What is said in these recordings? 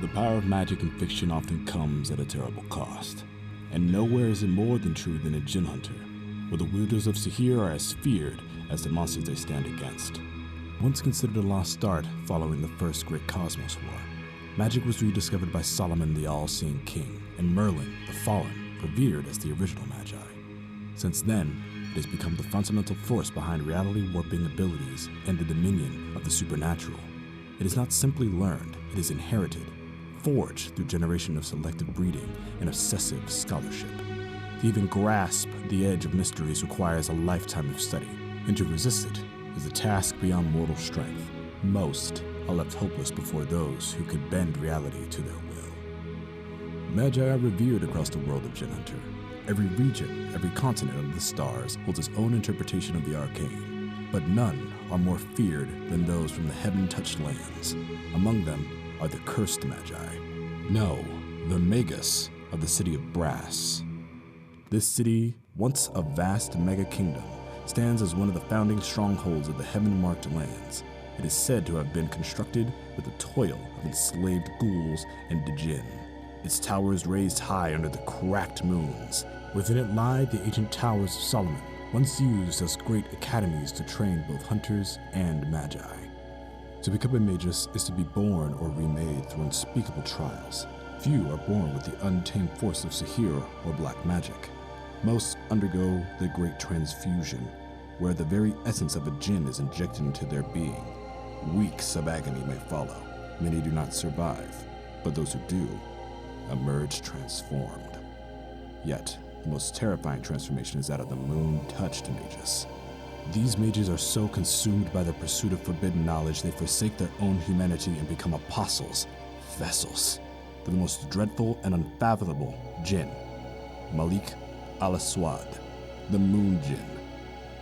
The power of magic in fiction often comes at a terrible cost, and nowhere is it more than true than in Jinn Hunter, where the wielders of Sahir are as feared as the monsters they stand against. Once considered a lost art following the first great Cosmos War, magic was rediscovered by Solomon the All-Seeing King, and Merlin, the Fallen, revered as the original magi. Since then, it has become the fundamental force behind reality-warping abilities and the dominion of the supernatural. It is not simply learned, it is inherited, forged through generation of selective breeding and obsessive scholarship. To even grasp the edge of mysteries requires a lifetime of study, and to resist it is a task beyond mortal strength. Most are left hopeless before those who could bend reality to their will. Magi are revered across the world of Jinn Hunter. Every region, every continent of the stars holds its own interpretation of the arcane, but none are more feared than those from the heaven-touched lands. Among them are the cursed magi. No, the magus of the city of Brass. This city, once a vast mega-kingdom, stands as one of the founding strongholds of the heaven-marked lands. It is said to have been constructed with the toil of enslaved ghouls and Jinn. Its towers raised high under the cracked moons. Within it lie the ancient towers of Solomon, once used as great academies to train both hunters and magi. To become a magus is to be born or remade through unspeakable trials. Few are born with the untamed force of Sahir or black magic. Most undergo the great transfusion, where the very essence of a Jinn is injected into their being. Weeks of agony may follow. Many do not survive, but those who do emerge transformed. Yet, the most terrifying transformation is that of the moon-touched magus. These mages are so consumed by their pursuit of forbidden knowledge they forsake their own humanity and become apostles, vessels, for the most dreadful and unfathomable Jinn, Malik al-Aswad, the Moon Jinn,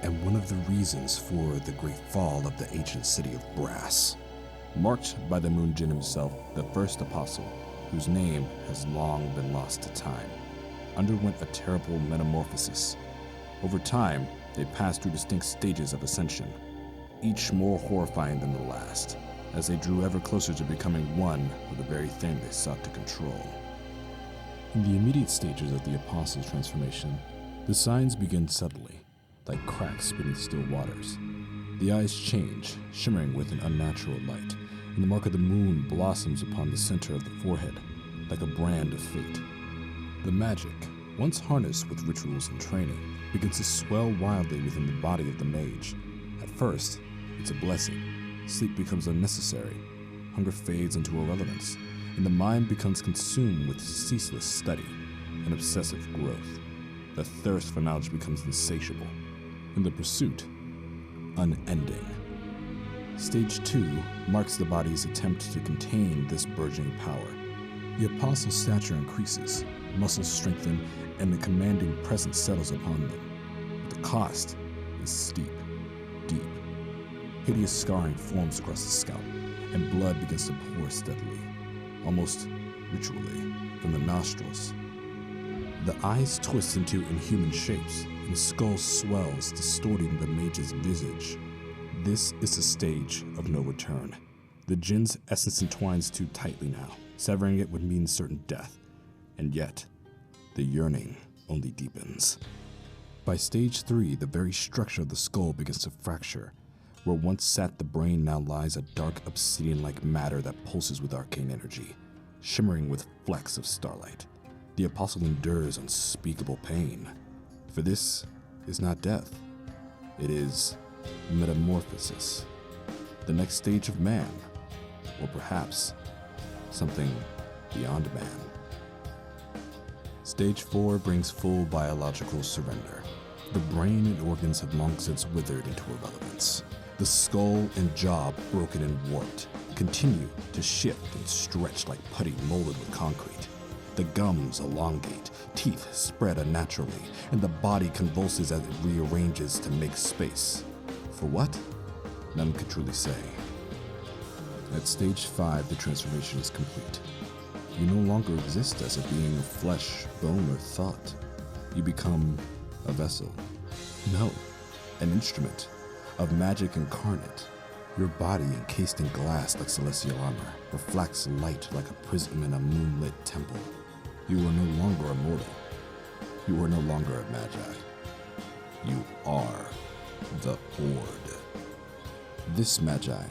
and one of the reasons for the great fall of the ancient city of Brass. Marked by the Moon Jinn himself, the first apostle, whose name has long been lost to time, underwent a terrible metamorphosis. Over time, they passed through distinct stages of ascension, each more horrifying than the last, as they drew ever closer to becoming one with the very thing they sought to control. In the immediate stages of the apostle's transformation, the signs begin subtly, like cracks beneath still waters. The eyes change, shimmering with an unnatural light, and the mark of the moon blossoms upon the center of the forehead, like a brand of fate. The magic, once harnessed with rituals and training, begins to swell wildly within the body of the mage. At first, it's a blessing. Sleep becomes unnecessary. Hunger fades into irrelevance, and the mind becomes consumed with ceaseless study and obsessive growth. The thirst for knowledge becomes insatiable, and the pursuit unending. Stage 2 marks the body's attempt to contain this burgeoning power. The apostle's stature increases, muscles strengthen, and a commanding presence settles upon them. But the cost is steep, deep. Hideous scarring forms across the scalp, and blood begins to pour steadily, almost ritually, from the nostrils. The eyes twist into inhuman shapes, and the skull swells, distorting the mage's visage. This is the stage of no return. The Jinn's essence entwines too tightly now. Severing it would mean certain death, and yet, the yearning only deepens. By stage 3, the very structure of the skull begins to fracture. Where once sat the brain now lies a dark obsidian-like matter that pulses with arcane energy, shimmering with flecks of starlight. The apostle endures unspeakable pain, for this is not death. It is metamorphosis, the next stage of man, or perhaps something beyond man. Stage 4 brings full biological surrender. The brain and organs have long since withered into irrelevance. The skull and jaw, broken and warped, continue to shift and stretch like putty molded with concrete. The gums elongate, teeth spread unnaturally, and the body convulses as it rearranges to make space. For what? None could truly say. At stage 5, the transformation is complete. You no longer exist as a being of flesh, bone, or thought. You become a vessel. No, an instrument of magic incarnate. Your body, encased in glass like celestial armor, reflects light like a prism in a moonlit temple. You are no longer a mortal. You are no longer a magi. You are the Horde. This magi,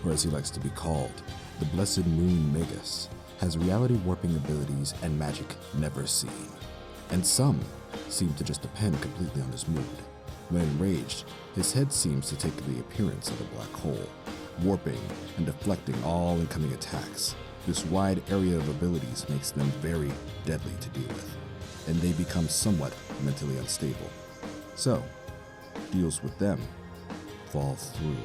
or as he likes to be called, the Blessed Moon Magus, has reality-warping abilities and magic never seen. And some seem to just depend completely on his mood. When enraged, his head seems to take the appearance of a black hole, warping and deflecting all incoming attacks. This wide area of abilities makes them very deadly to deal with, and they become somewhat mentally unstable. So, deals with them fall through.